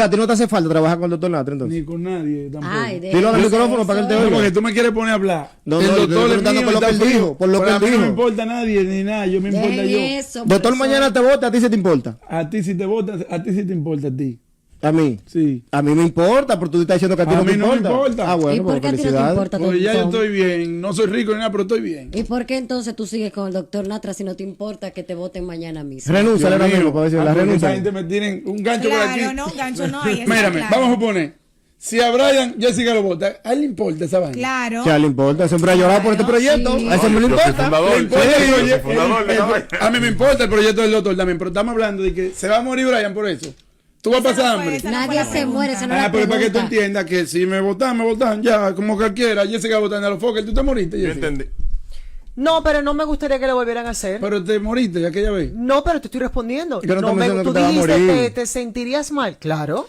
A ti no te hace falta trabajar con el doctor Natra, entonces. Ni con nadie tampoco. Ay, Dilo al micrófono para que él te No, oiga. porque tú me quieres poner a hablar. No, el no, yo doctor estoy es preguntando mío por lo y que él está dijo, frío. por lo que Pero él a mí no me dijo. importa nadie ni nada, yo me importa Dejen yo. eso, Doctor, profesor. mañana te vota, a ti sí te importa. A ti si te votas, a ti sí te importa a ti. A mí. Sí. A mí me importa, pero tú estás diciendo que a ti A no mí te no me importa. importa. Ah, ¿Y bueno, por pues qué a ti no te felicidades. importa, Pues ya yo Tom? estoy bien, no soy rico ni nada, pero estoy bien. ¿Y por qué entonces tú sigues con el doctor Natra si no te importa que te voten mañana mismo? Renuncia Dios ahora mío. mismo, para ver si la Porque renuncia. esa gente me tienen un gancho por aquí. Claro, no, gancho no hay. eso está Mírame, claro. vamos a poner, si a Brian Jessica lo vota, a él le importa esa vaina. Claro. O sea, le importa, siempre ha llorado por este proyecto. sí. A ese me le Yo soy importa. fundador, Le importa yo el soy proyecto- fundador de la vaina. a mí me importa el proyecto del doctor también, pero estamos hablando de que se va a morir Brian por eso. Tú vas a pasar hambre. esa no fue Nadie la se pregunta. muere, esa no es la Pero para que tú pregunta. entiendas que si me votan, ya, como cualquiera, Jessica votando a los Fokker, tú te moriste, Yo Jessica. entendí. No, pero no me gustaría que lo volvieran a hacer. Pero te moriste aquella vez. No, pero te estoy respondiendo. Yo no No estoy me, diciendo tú que te va a dijiste, morir. te sentirías mal. Claro.